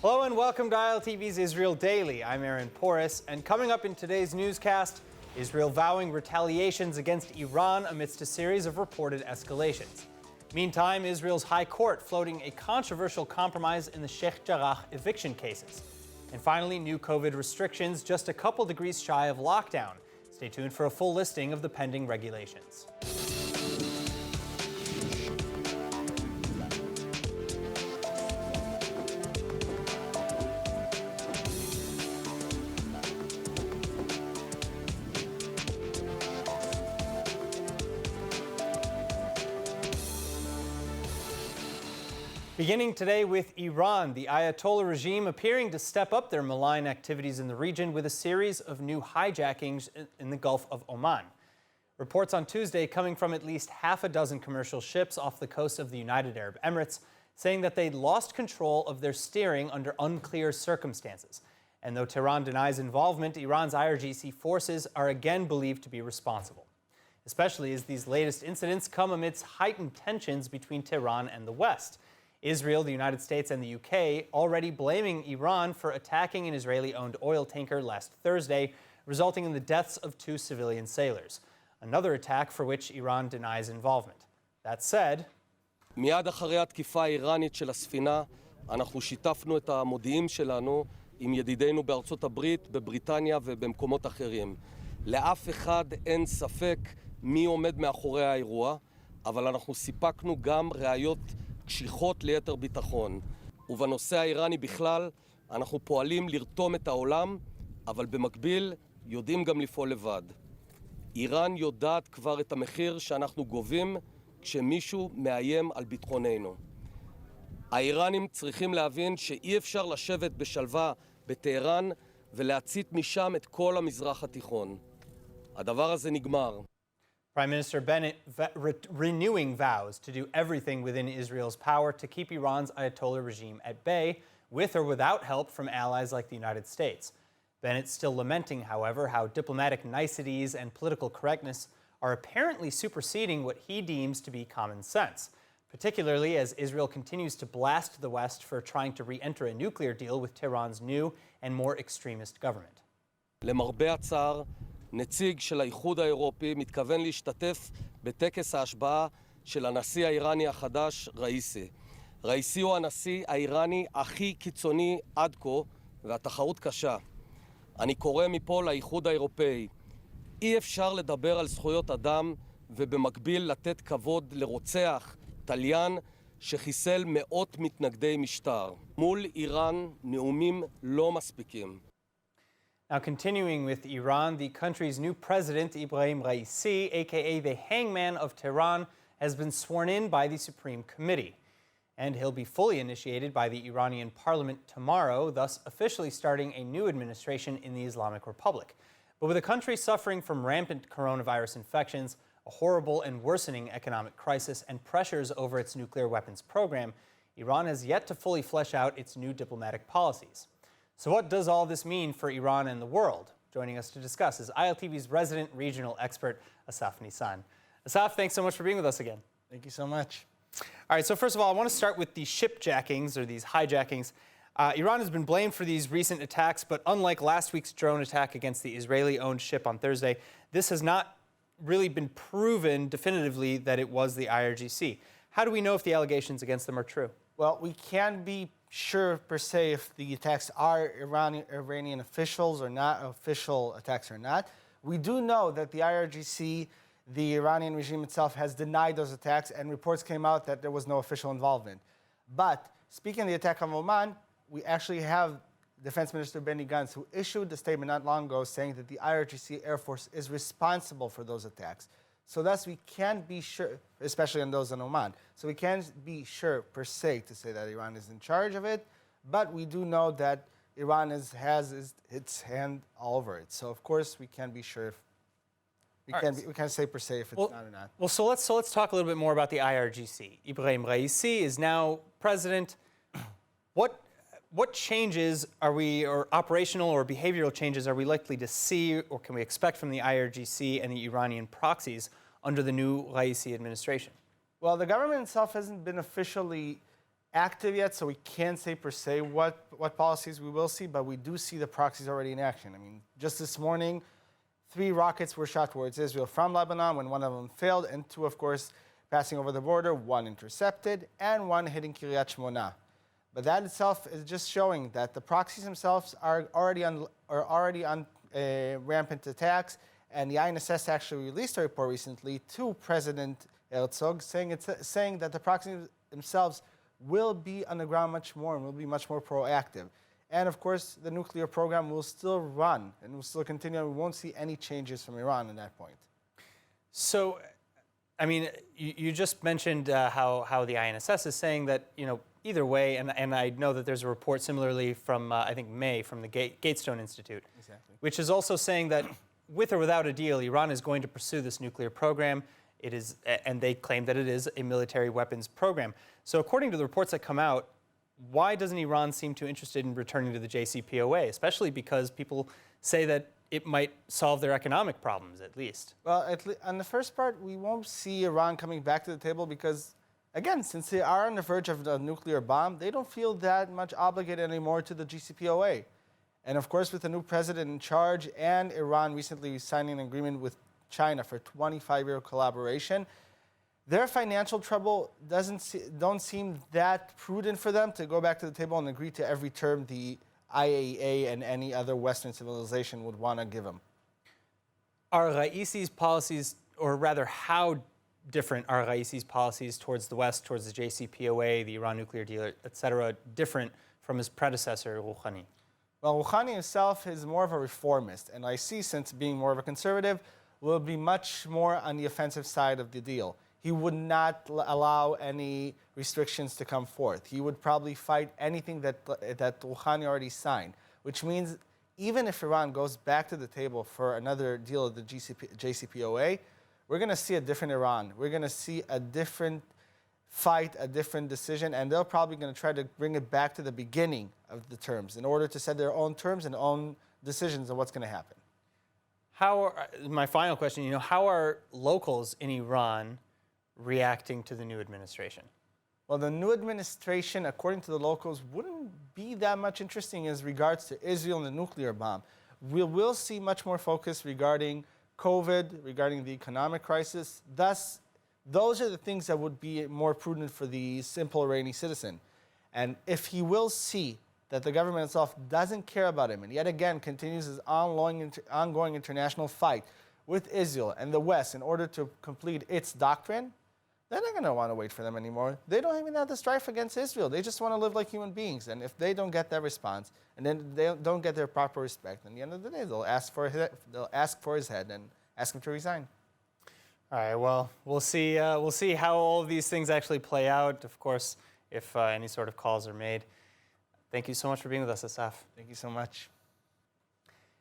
Hello and welcome to ILTV's Israel Daily. I'm Aaron Porras, and coming up in today's newscast, Israel vowing retaliations against Iran amidst a series of reported escalations. Meantime, Israel's High Court floating a controversial compromise in the Sheikh Jarrah eviction cases. And finally, new COVID restrictions just a couple degrees shy of lockdown. Stay tuned for a full listing of the pending regulations. Beginning today with Iran, the Ayatollah regime appearing to step up their malign activities in the region with a series of new hijackings in the Gulf of Oman. Reports on Tuesday coming from at least half a dozen commercial ships off the coast of the United Arab Emirates, saying that they'd lost control of their steering under unclear circumstances. And though Tehran denies involvement, Iran's IRGC forces are again believed to be responsible, especially as these latest incidents come amidst heightened tensions between Tehran and the West. Israel, the United States, and the UK already blaming Iran for attacking an Israeli-owned oil tanker last Thursday, resulting in the deaths of 2 civilian sailors. Another attack for which Iran denies involvement. That said, מיד אחרי התקיפה האיראנית של הספינה, אנחנו שיתפנו את המודיעים שלנו עם ידידינו בארצות הברית, בבריטניה ובמקומות אחרים. לאף אחד אין ספק מי עומד מאחורי האירוע, אבל אנחנו סיפקנו גם ראיות קשיחות ליתר ביטחון. ובנושא האיראני בכלל, אנחנו פועלים לרתום את העולם, אבל במקביל יודעים גם לפעול לבד. איראן יודעת כבר את המחיר שאנחנו גובים כשמישהו מאיים על ביטחוננו. האיראנים צריכים להבין שאי אפשר לשבת בשלווה בטהרן ולהצית משם את כל המזרח התיכון. הדבר הזה נגמר. Prime Minister Bennett renewing vows to do everything within Israel's power to keep Iran's Ayatollah regime at bay, with or without help from allies like the United States. Bennett still lamenting, however, how diplomatic niceties and political correctness are apparently superseding what he deems to be common sense, particularly as Israel continues to blast the West for trying to re-enter a nuclear deal with Tehran's new and more extremist government. למרבה הצער, נציג של האיחוד האירופי מתכוון להשתתף בטקס ההשבעה של הנשיא האיראני החדש, ראיסי. ראיסי הוא הנשיא האיראני הכי קיצוני עד כה, והתחרות קשה. אני קורא מפה לאיחוד האירופאי. אי אפשר לדבר על זכויות אדם ובמקביל לתת כבוד לרוצח, תליין, שחיסל מאות מתנגדי משטר. מול איראן נאומים לא מספיקים. Now, continuing with Iran, the country's new president, Ibrahim Raisi, aka the hangman of Tehran, has been sworn in by the Supreme Committee. And he'll be fully initiated by the Iranian parliament tomorrow, thus officially starting a new administration in the Islamic Republic. But with the country suffering from rampant coronavirus infections, a horrible and worsening economic crisis, and pressures over its nuclear weapons program, Iran has yet to fully flesh out its new diplomatic policies. So what does all this mean for Iran and the world? Joining us to discuss is ILTV's resident regional expert, Asaf Nissan. Asaf, thanks so much for being with us again. Thank you so much. All right, so first of all, I want to start with the shipjackings, or these hijackings. Iran has been blamed for these recent attacks, but unlike last week's drone attack against the Israeli-owned ship on Thursday, this has not really been proven definitively that it was the IRGC. How do we know if the allegations against them are true? Well, we can't be sure per se if the attacks are Iranian officials or not, official attacks or not. We do know that the IRGC, the Iranian regime itself, has denied those attacks, and reports came out that there was no official involvement. But speaking of the attack on Oman, we actually have Defense Minister Benny Gantz, who issued a statement not long ago saying that the IRGC Air Force is responsible for those attacks. So thus we can't be sure, especially on those in Oman. So we can't be sure per se to say that Iran is in charge of it, but we do know that Iran has its hand all over it. So of course we can't be sure if we can't say per se if it's not or not. Well, so let's talk a little bit more about the IRGC. Ibrahim Raisi is now president. What changes are we, or operational or behavioral changes, are we likely to see, or can we expect from the IRGC and the Iranian proxies under the new Raisi administration? Well, the government itself hasn't been officially active yet, so we can't say per se what policies we will see, but we do see the proxies already in action. I mean, just this morning, 3 rockets were shot towards Israel from Lebanon when one of them failed, and 2, of course, passing over the border, 1 intercepted, and 1 hitting Kiryat Shmona. But that itself is just showing that the proxies themselves are already on rampant attacks, and the INSS actually released a report recently to President Herzog saying that the proxies themselves will be on the ground much more and will be much more proactive. And of course, the nuclear program will still run and will still continue. We won't see any changes from Iran at that point. So, I mean, you just mentioned how the INSS is saying that, either way, and I know that there's a report similarly from, I think, May from the Gatestone Institute, Exactly. which is also saying that with or without a deal, Iran is going to pursue this nuclear program. It is, and they claim that it is a military weapons program. So according to the reports that come out, why doesn't Iran seem too interested in returning to the JCPOA, especially because people say that it might solve their economic problems, at least? Well, on the first part, we won't see Iran coming back to the table because, again, since they are on the verge of a nuclear bomb, they don't feel that much obligated anymore to the JCPOA. And of course, with the new president in charge and Iran recently signing an agreement with China for 25-year collaboration, their financial trouble don't seem that prudent for them to go back to the table and agree to every term the IAEA and any other Western civilization would want to give them. Are Raisi's policies, or rather how different are Raisi's policies towards the West, towards the JCPOA, the Iran nuclear deal, et cetera, different from his predecessor, Rouhani? Well, Rouhani himself is more of a reformist, and Raisi, since being more of a conservative, will be much more on the offensive side of the deal. He would not allow any restrictions to come forth. He would probably fight anything that Rouhani already signed, which means even if Iran goes back to the table for another deal of the JCPOA, we're going to see a different Iran. We're going to see a different fight, a different decision, and they're probably going to try to bring it back to the beginning of the terms in order to set their own terms and own decisions on what's going to happen. My final question, how are locals in Iran reacting to the new administration? Well, the new administration, according to the locals, wouldn't be that much interesting as regards to Israel and the nuclear bomb. We will see much more focus regarding COVID, regarding the economic crisis. Thus, those are the things that would be more prudent for the simple Iranian citizen. And if he will see that the government itself doesn't care about him and yet again continues his ongoing international fight with Israel and the West in order to complete its doctrine, they're not going to want to wait for them anymore. They don't even have to strive against Israel. They just want to live like human beings. And if they don't get that response, and then they don't get their proper respect, at the end of the day, they'll ask for his head and ask him to resign. All right. Well, we'll see how all of these things actually play out. Of course, if any sort of calls are made. Thank you so much for being with us, Asaf. Thank you so much.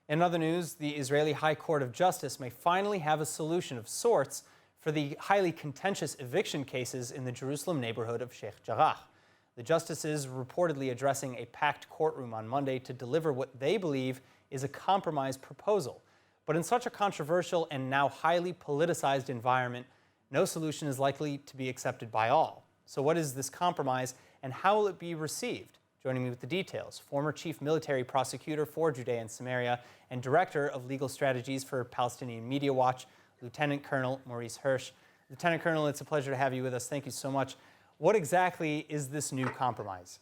In other news, the Israeli High Court of Justice may finally have a solution of sorts for the highly contentious eviction cases in the Jerusalem neighborhood of Sheikh Jarrah. The justices reportedly addressing a packed courtroom on Monday to deliver what they believe is a compromise proposal. But in such a controversial and now highly politicized environment, no solution is likely to be accepted by all. So what is this compromise and how will it be received? Joining me with the details, former chief military prosecutor for Judea and Samaria and director of legal strategies for Palestinian Media Watch, Lieutenant Colonel Maurice Hirsch. Lieutenant Colonel, it's a pleasure to have you with us. Thank you so much. What exactly is this new compromise?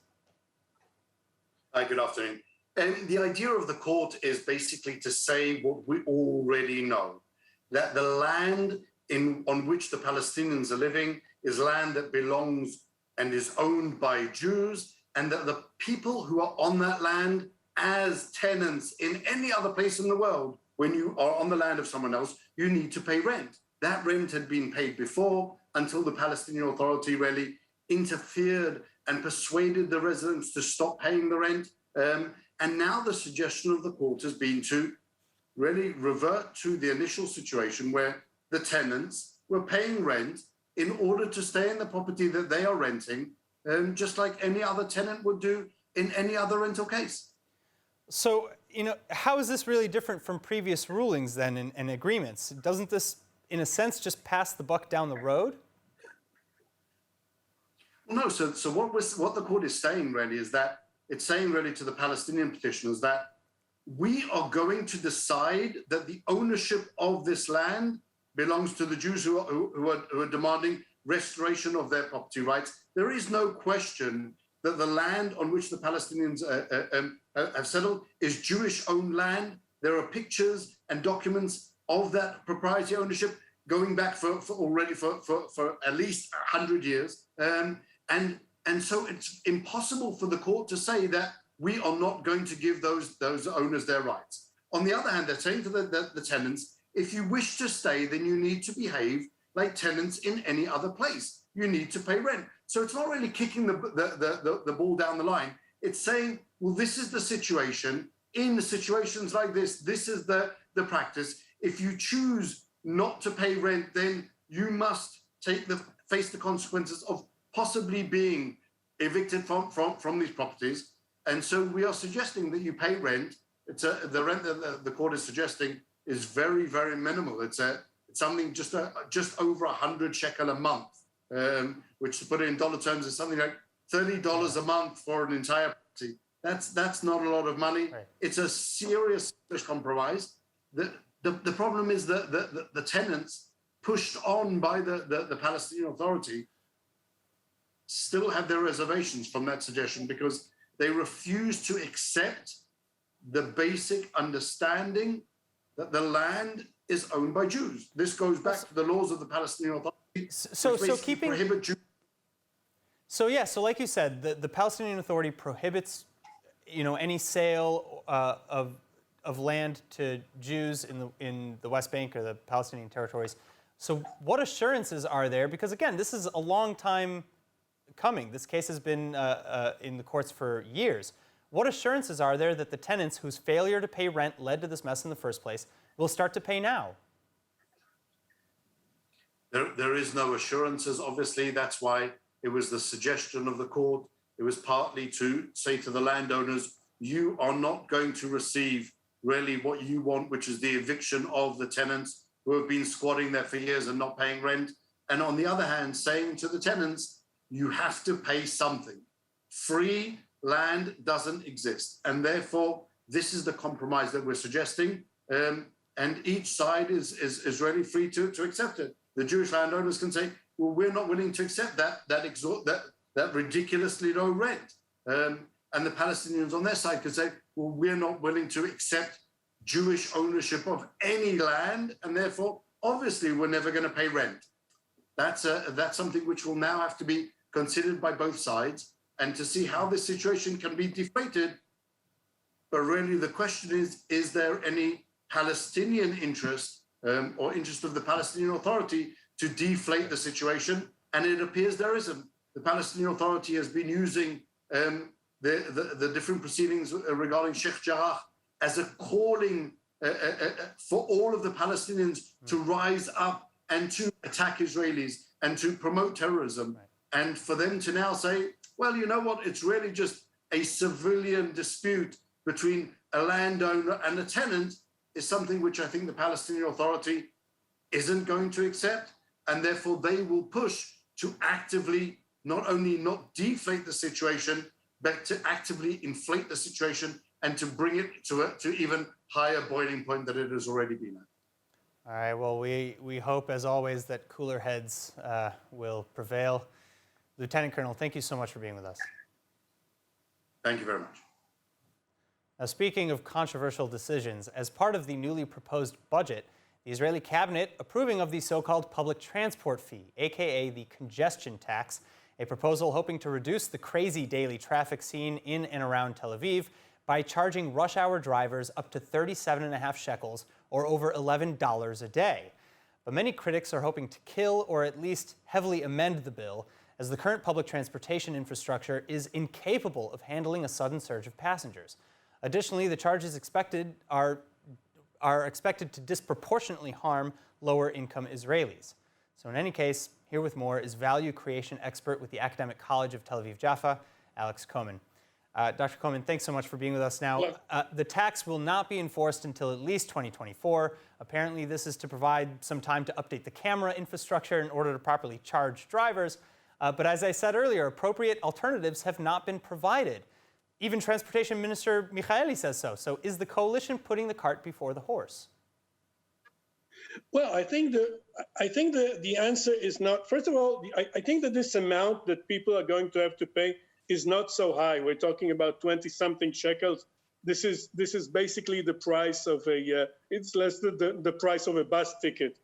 Hi, good afternoon. And the idea of the court is basically to say what we already know, that the land on which the Palestinians are living is land that belongs and is owned by Jews, and that the people who are on that land as tenants in any other place in the world, when you are on the land of someone else, you need to pay rent. That rent had been paid before until the Palestinian Authority really interfered and persuaded the residents to stop paying the rent. And now the suggestion of the court has been to really revert to the initial situation where the tenants were paying rent in order to stay in the property that they are renting, just like any other tenant would do in any other rental case. So, how is this really different from previous rulings then and agreements? Doesn't this, in a sense, just pass the buck down the road? No, so what the court is saying really is that it's saying really to the Palestinian petitioners that we are going to decide that the ownership of this land belongs to the Jews who are demanding restoration of their property rights. There is no question that the land on which the Palestinians have settled is Jewish-owned land. There are pictures and documents of that proprietary ownership going back for at least 100 years. And so it's impossible for the court to say that we are not going to give those owners their rights. On the other hand, they're saying to the tenants, if you wish to stay, then you need to behave like tenants in any other place. You need to pay rent. So it's not really kicking the ball down the line. It's saying, well, this is the situation. In the situations like this is the practice. If you choose not to pay rent, then you must face the consequences of possibly being evicted from these properties. And so we are suggesting that you pay rent. The rent that the court is suggesting is very, very minimal. It's something just over 100 shekel a month, which to put it in dollar terms is something like $30 a month for an entire property. That's not a lot of money. Right. It's a serious compromise. The problem is that the tenants pushed on by the Palestinian Authority still have their reservations from that suggestion because they refuse to accept the basic understanding that the land is owned by Jews. This goes back to the laws of the Palestinian Authority. So prohibit Jews. So like you said, the Palestinian Authority prohibits, any sale of land to Jews in the West Bank or the Palestinian territories. So what assurances are there? Because again, this is a long time coming. This case has been in the courts for years. What assurances are there that the tenants whose failure to pay rent led to this mess in the first place will start to pay now? There is no assurances. Obviously, that's why it was the suggestion of the court. It was partly to say to the landowners, you are not going to receive really what you want, which is the eviction of the tenants who have been squatting there for years and not paying rent. And on the other hand, saying to the tenants, you have to pay something. Free land doesn't exist. And therefore, this is the compromise that we're suggesting. And each side is really free to accept it. The Jewish landowners can say, well, we're not willing to accept that ridiculously low rent. And the Palestinians on their side could say, well, we're not willing to accept Jewish ownership of any land, and therefore, obviously, we're never going to pay rent. That's something which will now have to be considered by both sides, and to see how this situation can be deflated. But really, the question is there any Palestinian interest or interest of the Palestinian Authority to deflate the situation? And it appears there isn't. The Palestinian Authority has been using the different proceedings regarding Sheikh Jarrah as a calling for all of the Palestinians to rise up and to attack Israelis and to promote terrorism. Right. And for them to now say, well, you know what, it's really just a civilian dispute between a landowner and a tenant is something which I think the Palestinian Authority isn't going to accept. And therefore they will push to actively not only not deflate the situation, but to actively inflate the situation and to bring it to even higher boiling point than it has already been at. All right, well, we hope, as always, that cooler heads will prevail. Lieutenant Colonel, thank you so much for being with us. Thank you very much. Now, speaking of controversial decisions, as part of the newly proposed budget, the Israeli cabinet approving of the so-called public transport fee, aka the congestion tax, a proposal hoping to reduce the crazy daily traffic scene in and around Tel Aviv by charging rush hour drivers up to 37.5 shekels, or over $11 a day. But many critics are hoping to kill or at least heavily amend the bill, as the current public transportation infrastructure is incapable of handling a sudden surge of passengers. Additionally, the charges are expected to disproportionately harm lower-income Israelis. So in any case, here with more is value creation expert with the Academic College of Tel Aviv Jaffa, Alex Coman. Dr. Coman, thanks so much for being with us now. The tax will not be enforced until at least 2024. Apparently, this is to provide some time to update the camera infrastructure in order to properly charge drivers. But as I said earlier, appropriate alternatives have not been provided. Even Transportation Minister Michaeli says so. So is the coalition putting the cart before the horse? Well, I think the answer is not. First of all, I think that this amount that people are going to have to pay is not so high. We're talking about 20-something shekels. This is basically the price of it's less than the price of a bus ticket.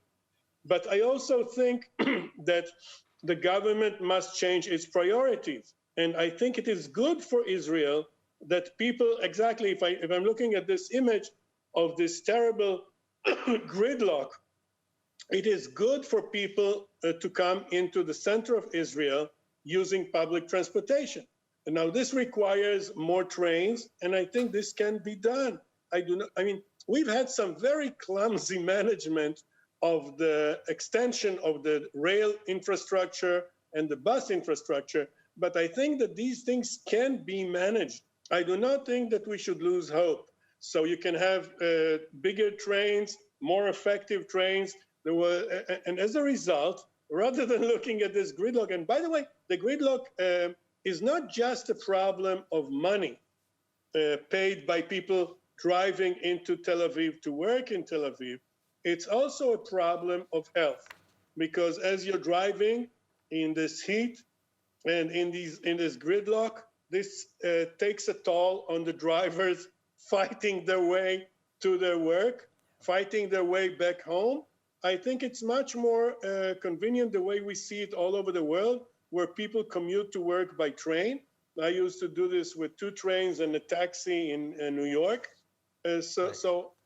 But I also think that the government must change its priorities, and I think it is good for Israel that people exactly. If I'm looking at this image of this terrible gridlock, it is good for people to come into the center of Israel using public transportation. And now this requires more trains, and I think this can be done. We've had some very clumsy management of the extension of the rail infrastructure and the bus infrastructure, but I think that these things can be managed. I do not think that we should lose hope. So you can have bigger trains, more effective trains. And as a result, rather than looking at this gridlock, and by the way, the gridlock is not just a problem of money paid by people driving into Tel Aviv to work in Tel Aviv. It's also a problem of health, because as you're driving in this heat and in this gridlock, this takes a toll on the drivers fighting their way to their work, fighting their way back home. I think it's much more convenient the way we see it all over the world, where people commute to work by train. I used to do this with 2 trains and a taxi in New York.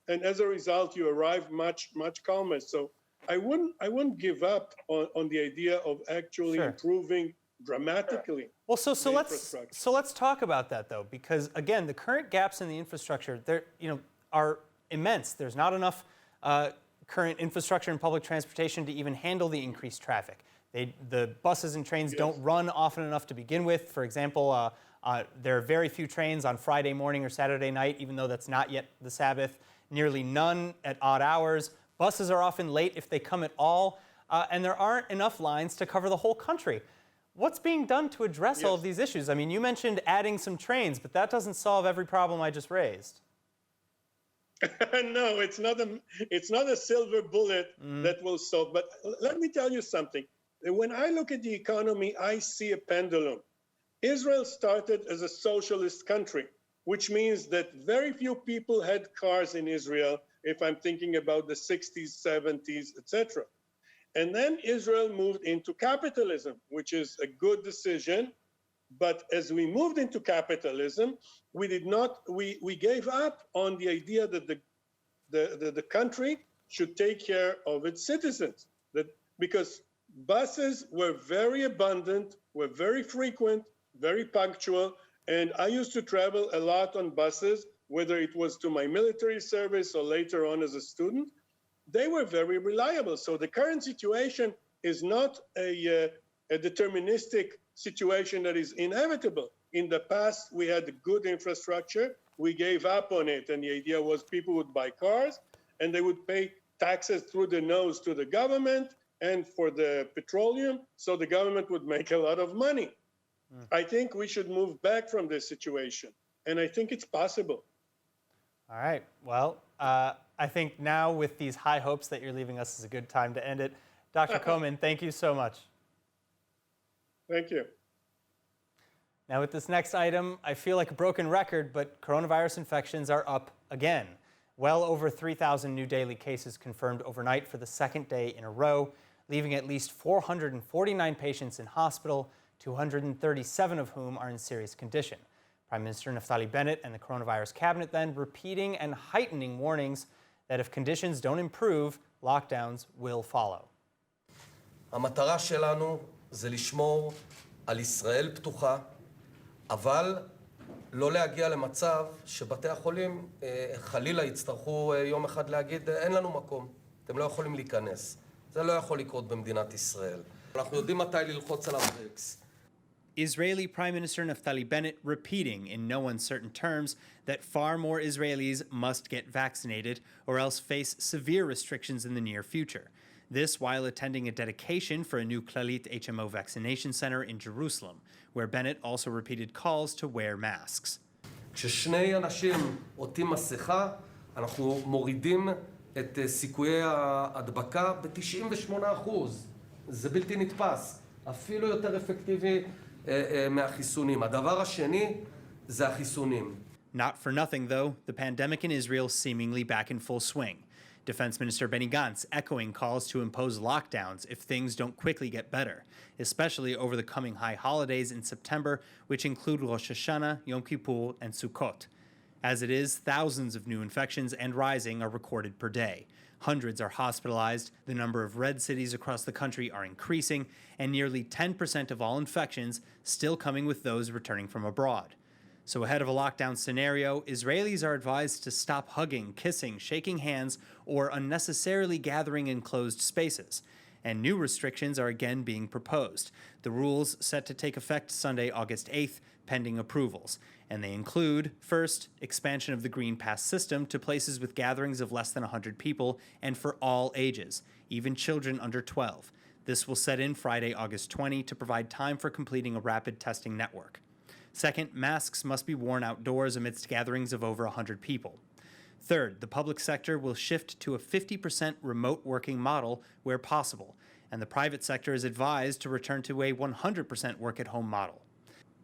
And as a result, you arrive much calmer. So I wouldn't give up on the idea of actually improving dramatically. Well, so let's talk about that though, because again, the current gaps in the infrastructure are immense. There's not enough current infrastructure and public transportation to even handle the increased traffic. The buses and trains don't run often enough to begin with. For example, there are very few trains on Friday morning or Saturday night, even though that's not yet the Sabbath. Nearly none at odd hours. Buses are often late if they come at all, and there aren't enough lines to cover the whole country. What's being done to address all of these issues? I mean, you mentioned adding some trains, but that doesn't solve every problem I just raised. No, it's not a silver bullet that will solve. But let me tell you something. When I look at the economy, I see a pendulum. Israel started as a socialist country, which means that very few people had cars in Israel, if I'm thinking about the 60s, 70s, etc. And then Israel moved into capitalism, which is a good decision. But as we moved into capitalism, we gave up on the idea that the country should take care of its citizens. Because buses were very abundant, were very frequent, very punctual, and I used to travel a lot on buses, whether it was to my military service or later on as a student. They were very reliable. So the current situation is not a deterministic situation that is inevitable. In the past, we had good infrastructure. We gave up on it, and the idea was people would buy cars, and they would pay taxes through the nose to the government and for the petroleum, so the government would make a lot of money. I think we should move back from this situation, and I think it's possible. All right. Well, I think now with these high hopes that you're leaving us is a good time to end it. Dr. Coleman, thank you so much. Thank you. Now with this next item, I feel like a broken record, but coronavirus infections are up again. Well over 3,000 new daily cases confirmed overnight for the second day in a row, leaving at least 449 patients in hospital, 237 of whom are in serious condition. Prime Minister Naftali Bennett and the coronavirus cabinet then repeating and heightening warnings that if conditions don't improve, lockdowns will follow. המטרה שלנו זה לשמור על ישראל פתוחה, אבל לא להגיע למצב שבתי החולים חלילה יצטרכו יום אחד להגיד אין לנו מקום, אתם לא יכולים להיכנס. זה לא יכול לקרות במדינת ישראל. אנחנו יודעים מתי ללחוץ על הברקס. Israeli Prime Minister Naftali Bennett repeating in no uncertain terms that far more Israelis must get vaccinated or else face severe restrictions in the near future. This while attending a dedication for a new Clalit HMO vaccination center in Jerusalem, where Bennett also repeated calls to wear masks. כששני אנשים עוטים מסכה, אנחנו מורידים את סיכויי ההדבקה ב-98%. זה בלתי נתפס, אפילו יותר אפקטיבי מהחיסונים. הדבר השני זה החיסונים. Not for nothing, though, the pandemic in Israel seemingly back in full swing. Defense Minister Benny Gantz echoing calls to impose lockdowns if things don't quickly get better, especially over the coming high holidays in September, which include Rosh Hashanah, Yom Kippur, and Sukkot. As it is, thousands of new infections and rising are recorded per day. Hundreds are hospitalized, the number of red cities across the country are increasing, and nearly 10% of all infections still coming with those returning from abroad. So ahead of a lockdown scenario, Israelis are advised to stop hugging, kissing, shaking hands, or unnecessarily gathering in closed spaces. And new restrictions are again being proposed. The rules set to take effect Sunday, August 8th, pending approvals. And they include, first, expansion of the Green Pass system to places with gatherings of less than 100 people and for all ages, even children under 12. This will set in Friday, August 20 to provide time for completing a rapid testing network. Second, masks must be worn outdoors amidst gatherings of over 100 people. Third, the public sector will shift to a 50% remote working model where possible, and the private sector is advised to return to a 100% work-at-home model.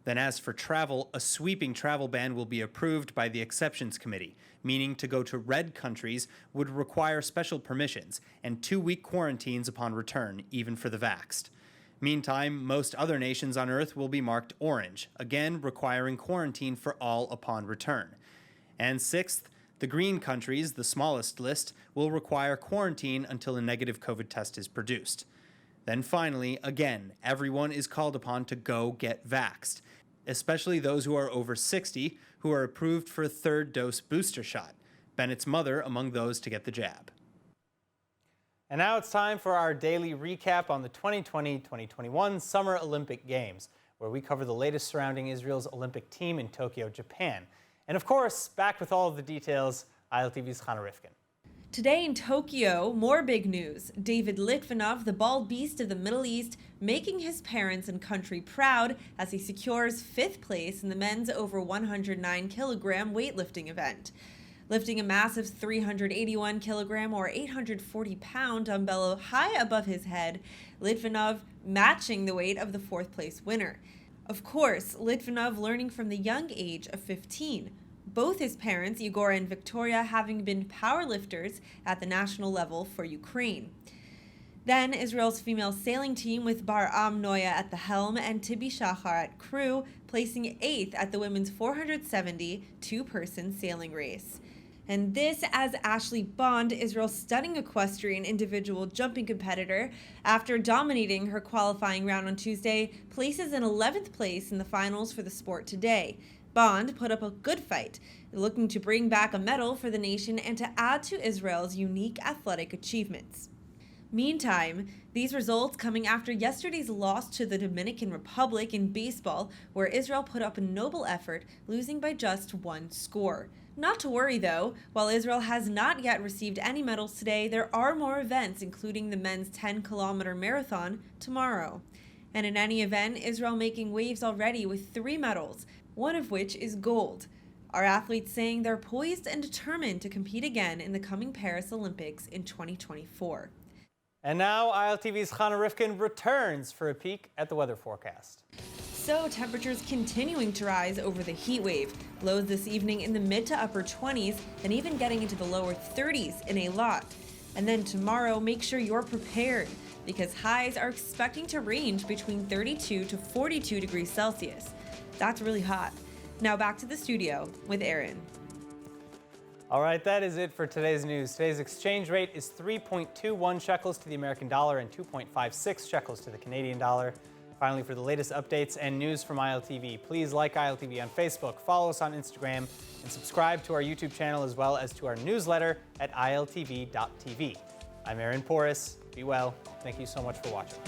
Then as for travel, a sweeping travel ban will be approved by the Exceptions Committee, meaning to go to red countries would require special permissions and 2-week quarantines upon return, even for the vaxxed. Meantime, most other nations on Earth will be marked orange, again requiring quarantine for all upon return. And sixth, the green countries, the smallest list, will require quarantine until a negative COVID test is produced. Then finally, again, everyone is called upon to go get vaxxed, especially those who are over 60 who are approved for a third dose booster shot, Bennett's mother among those to get the jab. And now it's time for our daily recap on the 2020-2021 Summer Olympic Games, where we cover the latest surrounding Israel's Olympic team in Tokyo, Japan. And of course, back with all of the details, ILTV's Chana Rifkin. Today in Tokyo, more big news. David Litvinov, the bald beast of the Middle East, making his parents and country proud as he secures 5th place in the men's over 109-kilogram weightlifting event. Lifting a massive 381-kilogram or 840-pound dumbbell high above his head, Litvinov matching the weight of the 4th-place winner. Of course, Litvinov learning from the young age of 15. Both his parents, Igor and Victoria, having been powerlifters at the national level for Ukraine. Then, Israel's female sailing team with Bar-Am Noya at the helm and Tibi Shachar at crew, placing 8th at the women's 470 two-person sailing race. And this as Ashley Bond, Israel's stunning equestrian individual jumping competitor, after dominating her qualifying round on Tuesday, places in 11th place in the finals for the sport today. Bond put up a good fight, looking to bring back a medal for the nation and to add to Israel's unique athletic achievements. Meantime, these results coming after yesterday's loss to the Dominican Republic in baseball, where Israel put up a noble effort, losing by just 1 score. Not to worry, though. While Israel has not yet received any medals today, there are more events, including the men's 10-kilometer marathon tomorrow. And in any event, Israel making waves already with 3 medals, one of which is gold. Our athletes saying they're poised and determined to compete again in the coming Paris Olympics in 2024. And now ILTV's Chana Rifkin returns for a peek at the weather forecast. So temperatures continuing to rise over the heat wave. Lows this evening in the mid to upper 20s and even getting into the lower 30s in a lot. And then tomorrow, make sure you're prepared because highs are expecting to range between 32 to 42 degrees Celsius. That's really hot. Now back to the studio with Aaron. All right, that is it for today's news. Today's exchange rate is 3.21 shekels to the American dollar and 2.56 shekels to the Canadian dollar. Finally, for the latest updates and news from ILTV, please like ILTV on Facebook, follow us on Instagram, and subscribe to our YouTube channel as well as to our newsletter at iltv.tv. I'm Aaron Porras. Be well. Thank you so much for watching.